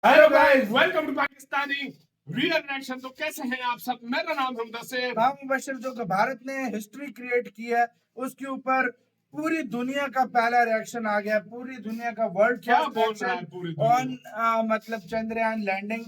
Hello guys, welcome to Pakistani real reaction. तो कैसे हैं आप सब? मेरा नाम है मुदस्सिर। नाम मुबश्शिर। जो कि भारत ने हिस्ट्री क्रिएट की है उसके ऊपर पूरी दुनिया का पहला रिएक्शन आ गया। पूरी दुनिया का वर्ल्ड क्या बोल रहा है पूरी दुनिया? ऑन मतलब चंद्रयान लैंडिंग,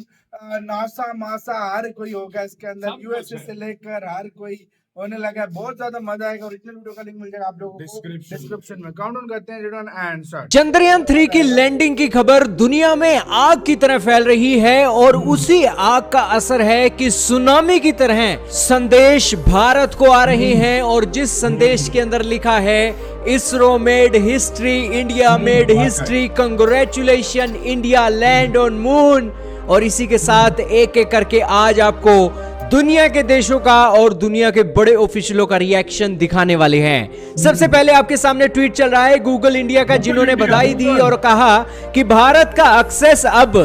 नासा मासा हर कोई होगा इसके अंदर, सब कुछ यूएसए है। से लेकर हर कोई होने लगा है। बहुत ज्यादा मजा आएगा। ओरिजिनल वीडियो का लिंक मिल जाएगा आप लोगों को डिस्क्रिप्शन में। काउंटडाउन करते हैं, रिटर्न एंड स्टार्ट। चंद्रयान 3 की लैंडिंग की खबर दुनिया में आग की तरह फैल रही है और उसी आग का असर है कि सुनामी की तरह संदेश भारत को आ रहे हैं। और जिस संदेश के अंदर लिखा है ISRO made history, India made history, congratulation India land on moon. और इसी के साथ एक एक करके आज आपको दुनिया के देशों का और दुनिया के बड़े ऑफिशियलों का रिएक्शन दिखाने वाले हैं। सबसे पहले आपके सामने ट्वीट चल रहा है गूगल इंडिया का, जिन्होंने बधाई दी और कहा कि भारत का एक्सेस अब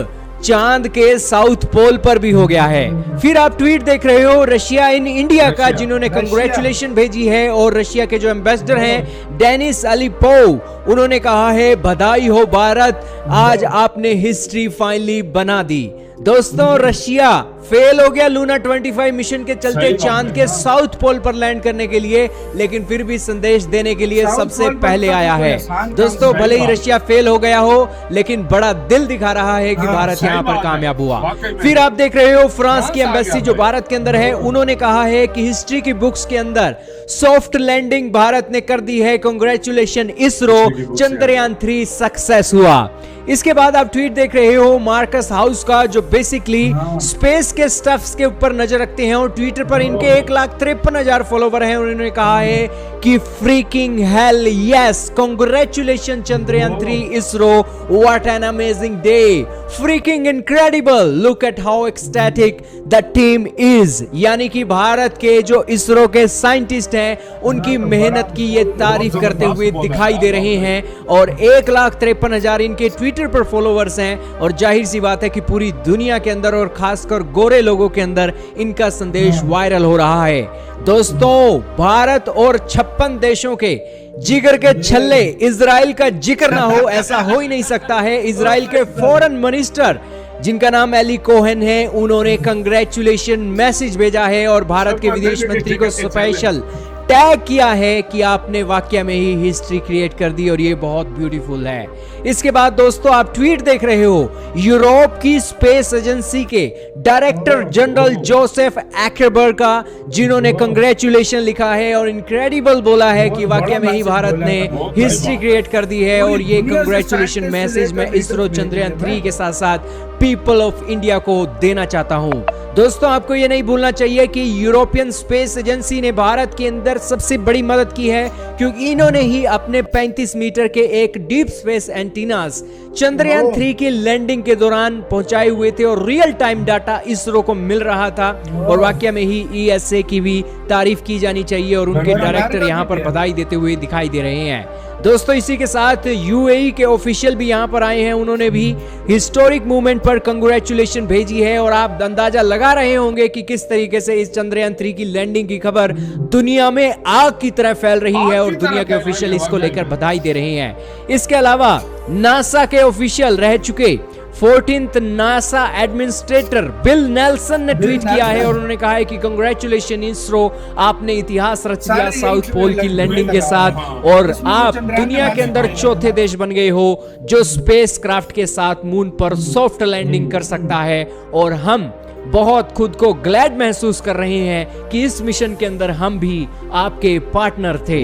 चांद के साउथ पोल पर भी हो गया है। फिर आप ट्वीट देख रहे हो रशिया इन इंडिया का, जिन्होंने कंग्रेचुलेशन भेजी है। और रशिया के जो एम्बेसडर हैं डेनिस अलीपोव, उन्होंने कहा है बधाई हो भारत, आज आपने हिस्ट्री फाइनली बना दी। दोस्तों, रशिया फेल हो गया लूना 25 मिशन के चलते चांद के साउथ पोल पर लैंड करने के लिए, लेकिन फिर भी संदेश देने के लिए सबसे पहले आया है। दोस्तों, भले ही रशिया फेल हो गया हो, लेकिन बड़ा दिल दिखा रहा है कि भारत यहाँ पर कामयाब हुआ। फिर आप देख रहे हो फ्रांस की एम्बेसी जो भारत के अंदर है, उन्होंने कहा है कि हिस्ट्री की बुक्स के अंदर सॉफ्ट लैंडिंग भारत ने कर दी है, कांग्रेचुलेशन इसरो, चंद्रयान 3 सक्सेस हुआ। इसके बाद आप ट्वीट देख रहे हो मार्कस हाउस का, जो बेसिकली स्पेस के स्टफ्स के ऊपर नजर रखते हैं और ट्विटर पर इनके 1,53,000 फॉलोवर हैं। उन्होंने कहा है कि freaking hello yes, congratulation Chandrayaan 3 ISRO, what an amazing day, freaking incredible, look at how ecstatic the team is. यानी कि भारत के जो इसरो के साइंटिस्ट हैं उनकी मेहनत की ये तारीफ करते हुए दिखाई दे रहे हैं। और 1,53,000 इनके ट्विटर पर फॉलोवर्स हैं और जाहिर सी बात है कि पूरी दुनिया के अंदर और खासकर गोरे लोगों के अंदर इनका संदेश वायरल हो रहा है। दोस्तों, भारत और 56 देशों के जिगर के छल्ले इजराइल का जिक्र ना हो, ऐसा हो ही नहीं सकता है। इजराइल के फॉरेन मिनिस्टर जिनका नाम एली कोहेन है, उन्होंने कंग्रेचुलेशन मैसेज भेजा है और भारत के विदेश मंत्री को स्पेशल टैग किया है कि आपने वाकई में ही हिस्ट्री क्रिएट कर दी और ये बहुत ब्यूटीफुल है। इसके बाद दोस्तों, आप ट्वीट देख रहे हो यूरोप की स्पेस एजेंसी के डायरेक्टर जनरल जोसेफ एक्रबर्ग का, जिन्होंने कंग्रेचुलेशन लिखा है और इनक्रेडिबल बोला है कि वाकई में ही भारत ने हिस्ट्री क्रिएट कर दी है। और ये कंग्रेचुलेशन मैसेज मैं इसरो चंद्रयान 3 के साथ साथ पीपल ऑफ इंडिया को देना चाहता हूं। दोस्तों, आपको ये नहीं भूलना चाहिए कि यूरोपियन स्पेस एजेंसी ने भारत के अंदर सबसे बड़ी मदद की है, क्योंकि इन्होंने ही अपने 35 मीटर के एक डीप स्पेस एंटीनास चंद्रयान 3 की लैंडिंग के दौरान पहुंचाए हुए थे और रियल टाइम डाटा इसरो को मिल रहा था। और वाकई में ही ईएसए की भी तारीफ की जानी चाहिए और उनके डायरेक्टर यहां पर बधाई देते हुए दिखाई दे रहे हैं। दोस्तों, इसी के साथ यूएई के ऑफिशियल भी यहां पर आए हैं, उन्होंने भी हिस्टोरिक मूवमेंट पर कंग्रेचुलेशन भेजी है। और आप अंदाजा लगा रहे होंगे कि किस तरीके से इस चंद्रयान 3 की लैंडिंग की खबर दुनिया में आग की तरह फैल रही है और दुनिया के ऑफिशियल इसको लेकर बधाई दे रहे हैं। इसके अलावा नासा के ऑफिशियल रह चुके 14th NASA administrator bill Nelson ने ट्वीट किया है और उन्होंने कहा है कि कंग्रेचुलेशन इसरो, आपने इतिहास रच दिया साउथ पोल की लैंडिंग के साथ और आप दुनिया के अंदर चौथे देश बन गए हो जो स्पेस क्राफ्ट के साथ मून पर सॉफ्ट लैंडिंग कर सकता है। और हम बहुत खुद को ग्लैड महसूस कर रहे हैं कि इस मिशन के अंदर हम भी आपके पार्टनर थे।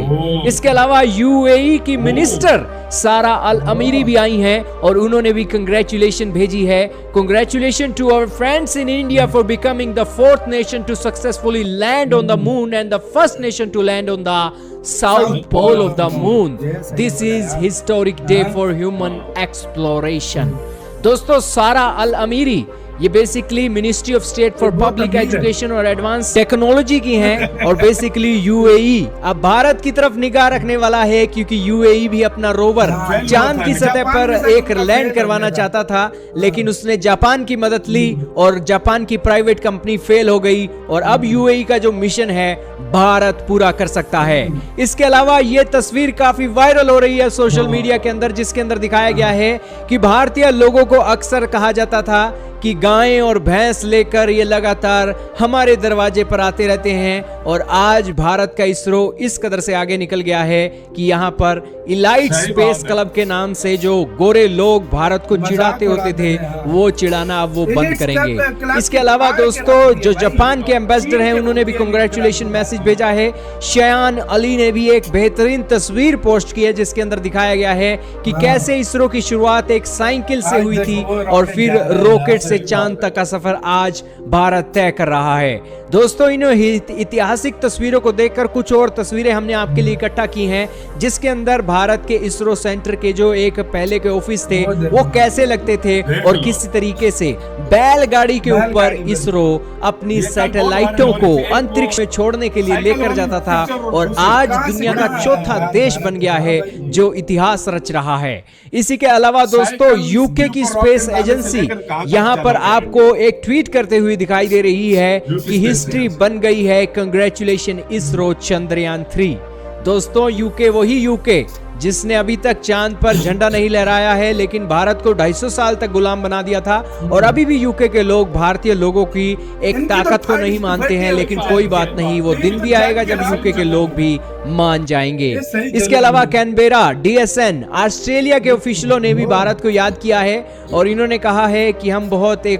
इसके अलावा यूएई की मिनिस्टर सारा अल अमीरी भी आई हैं और उन्होंने भी कंग्रेचुलेशन भेजी है। Congratulation to our friends in India for becoming the 4th nation to successfully land on the moon and the 1st nation to land on the south pole of the moon. This is historic day for human exploration. दोस्तों, Sarah Al Amiri ये basically ministry of state for public education और advance technology की हैं और basically UAE अब भारत की तरफ निगाह रखने वाला है, क्योंकि यूएई भी अपना रोवर चांद की सतह पर एक लैंड करवाना चाहता था, लेकिन उसने जापान की मदद ली और जापान की प्राइवेट कंपनी फेल हो गई और अब यूएई का जो मिशन है भारत पूरा कर सकता है। इसके अलावा ये तस्वीर काफी वायरल हो रही है सोशल मीडिया के अंदर, जिसके अंदर दिखाया गया है कि भारतीय लोगों को अक्सर कहा जाता था कि गायें और भैंस लेकर ये लगातार हमारे दरवाजे पर आते रहते हैं, और आज भारत का इसरो इस कदर से आगे निकल गया है कि यहाँ पर इलाइट स्पेस क्लब के नाम से जो गोरे लोग भारत को चिढ़ाते होते थे वो चिढ़ाना अब वो बंद करेंगे। इसके अलावा दोस्तों जो जापान के एम्बेसडर हैं उन्होंने भी कांग्रेचुलेशन मैसेज भेजा है। शयान अली ने भी एक बेहतरीन तस्वीर पोस्ट की है जिसके अंदर दिखाया गया है कि कैसे इसरो की शुरुआत एक साइकिल से हुई थी और फिर रॉकेट से चांद तक का सफर आज भारत तय कर रहा है। दोस्तों इन ऐतिहासिक तस्वीरों को देखकर कुछ और तस्वीरें हमने आपके लिए इकट्ठा की हैं, जिसके अंदर भारत के इसरो सेंटर के जो एक पहले के ऑफिस थे वो कैसे लगते थे और किस तरीके से बैलगाड़ी के ऊपर इसरो अपनी सैटेलाइटों को अंतरिक्ष में छोड़ने के लिए लेकर जाता था, और आज दुनिया का चौथा देश बन गया है जो इतिहास रच रहा है। इसी के अलावा दोस्तों यूके की स्पेस एजेंसी यहाँ पर आपको एक ट्वीट करते हुए दिखाई दे रही है कि हिस्ट्री बन गई है, कंग्रेचुलेशन इसरो चंद्रयान 3। दोस्तों यूके वही यूके जिसने अभी तक चांद पर झंडा नहीं लहराया है, लेकिन भारत को 250 साल तक गुलाम बना दिया था, और अभी भी यूके के लोग भारतीय लोगों की एक ताकत को नहीं मानते हैं। लेकिन कोई बात नहीं, वो दिन भी आएगा जब यूके के लोग भी मान जाएंगे। इसके अलावा कैनबेरा डीएसएन ऑस्ट्रेलिया के ऑफिशियलों ने भी भारत को याद किया है और इन्होंने कहा है कि हम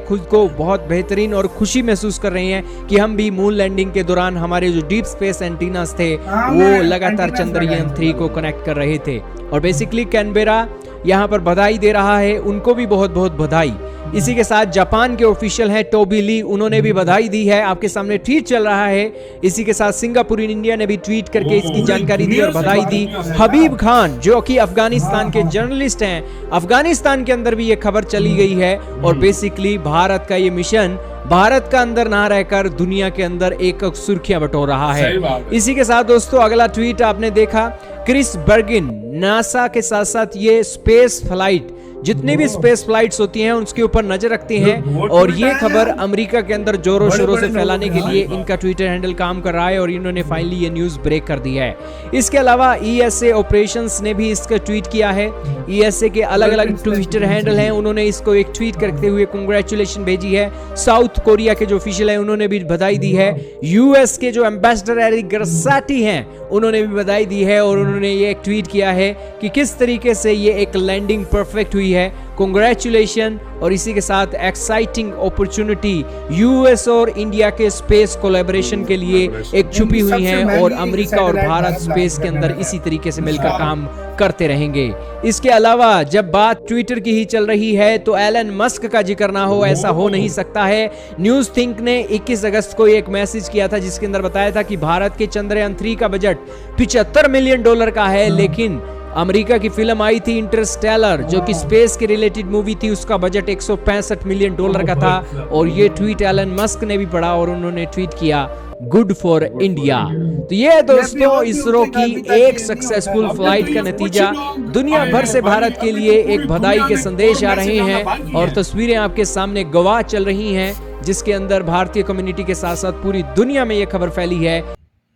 खुद को बहुत बेहतरीन और खुशी महसूस कर रहे हैं कि हम भी मून लैंडिंग के दौरान हमारे जो डीप स्पेस एंटीनास थे वो लगातार चंद्रयान 3 को कनेक्ट कर रहे थे। और बेसिकली कैनबेरा यहाँ पर बधाई दे रहा है, उनको भी बहुत बहुत बधाई। इसी के साथ जापान के ऑफिशियल हैं टोबी ली, उन्होंने भी बधाई दी है, आपके सामने ट्वीट चल रहा है। इसी के साथ सिंगापुर इन इंडिया ने भी ट्वीट करके इसकी जानकारी दी और बधाई दी। हबीब खान जो कि अफगानिस्तान के जर्नलिस्ट हैं, अफगानिस्तान के अंदर भी ये खबर चली गई है, और बेसिकली भारत का ये मिशन भारत का अंदर ना रहकर दुनिया के अंदर एक सुर्खियां बटोर रहा है। इसी के साथ दोस्तों अगला ट्वीट आपने देखा, क्रिस बर्गिन नासा के साथ साथ ये स्पेस फ्लाइट जितनी भी स्पेस फ्लाइट्स होती हैं उसके ऊपर नजर रखती हैं, और ये खबर अमेरिका के अंदर जोरों शोरों से फैलाने के लिए इनका ट्विटर हैंडल काम कर रहा है, और इन्होंने फाइनली ये न्यूज ब्रेक कर दी है। इसके अलावा ईएसए ऑपरेशंस ने भी इसका ट्वीट किया है। ईएसए के अलग अलग ट्विटर हैंडल हैं, उन्होंने इसको एक ट्वीट करते हुए कांग्रेचुलेशन भेजी है। साउथ कोरिया के जो ऑफिशियल हैं उन्होंने भी बधाई दी है। यूएस के जो एम्बेसडर एरिक गर्साटी हैं उन्होंने भी बधाई दी है, और उन्होंने ये एक ट्वीट किया है कि किस तरीके से ये एक लैंडिंग परफेक्ट हुई है, कांग्रेचुलेशन। और इसी के साथ एक्साइटिंग अपॉर्चुनिटी यूएस और इंडिया के स्पेस कोलैबोरेशन के लिए एक छुपी हुई है, और अमेरिका और भारत स्पेस के अंदर इसी तरीके से मिलकर काम करते रहेंगे। इसके अलावा जब बात ट्विटर की ही चल रही है तो एलन मस्क का जिक्र ना हो ऐसा हो नहीं सकता है। न्यूज थिंक ने 21 अगस्त को एक मैसेज किया था जिसके अंदर बताया था कि भारत के चंद्रयान 3 का बजट $75 मिलियन का है, लेकिन अमेरिका की फिल्म आई थी इंटरस्टेलर जो कि स्पेस के रिलेटेड मूवी थी, उसका बजट $165 मिलियन का था। और ये ट्वीट एलन मस्क ने भी पढ़ा और उन्होंने ट्वीट किया गुड फॉर इंडिया। तो ये दोस्तों इसरो की एक सक्सेसफुल फ्लाइट का नतीजा। दुनिया भर से भारत के लिए एक बधाई के संदेश आ रहे हैं, और तस्वीरें आपके सामने गवाह चल रही हैं जिसके अंदर भारतीय कम्युनिटी के साथ साथ पूरी दुनिया में ये खबर फैली है।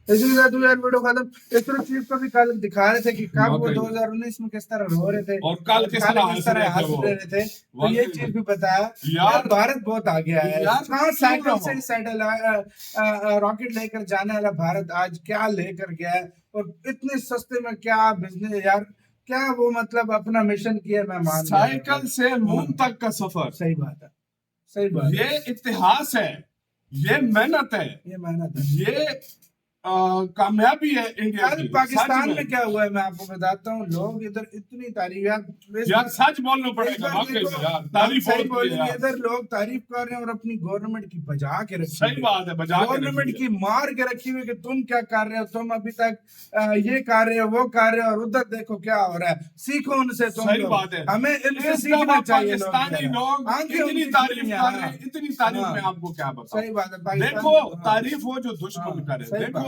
इसीलिए तो यार वीडियो खत्म। इसरो चीफ को भी कल दिखा रहे थे कि कब वो 2019 में किस तरह रो रहे थे और कल किस तरह हंस रहे थे, तो ये चीज भी बताया। यार भारत बहुत आगे आया है, कहाँ साइकिल से सैटेलाइट रॉकेट लेकर जाने वाला भारत आज क्या लेकर गया है, और इतने सस्ते में क्या बिजनेस यार, क्या वो मतलब अपना मिशन किया। मैं मान साइकिल से मून तक का सफर। सही बात है, सही बात। ये इतिहास है, ये मेहनत है, ये मेहनत है। ये कामयाबी है इंडिया यार की। पाकिस्तान सच में क्या हुआ है मैं आपको बताता हूँ। लोग इधर इतनी तारीफ यार सच बोलना पड़ेगा वाकई में यार, तारीफ होती है यार। इधर लोग तारीफ कर रहे हैं और अपनी गवर्नमेंट की बजा के रखी सही बात है, बजा के गवर्नमेंट रखी की मार के रखी हुई कि तुम क्या कर रहे हो, तुम अभी तक ये कर रहे हो वो कर रहे हो और उधर देखो क्या हो रहा है, सीखो उनसे तुम सही लोग। बात है। हमें इनसे इस सीखना दफा चाहिए। पाकिस्तानी लोग आंखें इतनी उनकी तारीफ खुली हैं, कर रहे हैं, हाँ। इतनी तारीफ हाँ। में आपको क्या बताऊं। सही बात है पाकिस्तान देखो हाँ। तारीफ हो जो दुश्मन हाँ, करे। सही देखो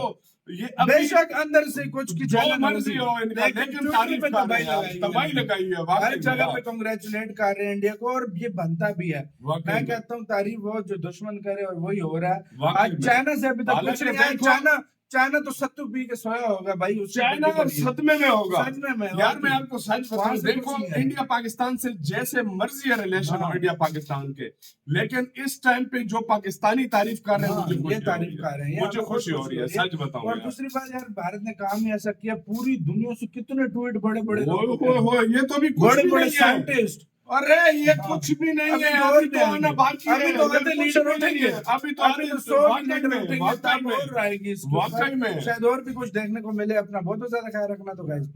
ये अभी बेशक अंदर से कुछ की जो जलन मर्जी होगी, हो इनका, लेकिन तारीफ पे कर रहे हैं, तबाही लगाई है वाकई हर में जगह यार। पे कांग्रेचुलेट कर रहे हैं इंडिया को और ये बनता भी है। वाकई मैं में। कहता हूँ तारीफ वो जो दुश्मन करे और वही हो रहा है। वाकई आज में। चाइना से अभी तक कुछ हालांकि नहीं आया। देखो- चाइना तो सत्तू पी के सोया होगा भाई, उससे चाइना बड़ी बड़ी है। सदमे में होगा। सच में यार मैं आपको सच वहाँ बताऊं, से देखो कुछ नहीं है। इंडिया पाकिस्तान से जैसे मर्जी है रिलेशन हो हाँ। इंडिया पाकिस्तान के, लेकिन इस टाइम पे जो पाकिस्तानी तारीफ कर रहे हैं हाँ, मुझे ये खुशी तारीफ हो कर रहे रही हैं है। मुझे खुशी हो रही है, सच बताऊं और यार। दूसरी बात यार भारत ने काम ही ऐसा किया, पूरी दुनिया से कितने ट्वीट बड़े बड़े हो ये तो भी कुछ बड़े भी बड़े नहीं है। साइंटिस्ट। अरे ये कुछ भी नहीं अभी है, तो और अभी तो आना बाकी है। अभी तो ये आधे कुछ लीडर भी नहीं उठेंगे, है। अभी तो अभी आधे तो 100 वाकई लीडर में, उठेंगे, वाकई तब में। और आएगी इसके वाकई ऊपर। में। शायद और भी कुछ देखने को मिले। अपना बहुत ज्यादा ख्याल रखना। तो गाइस बाय।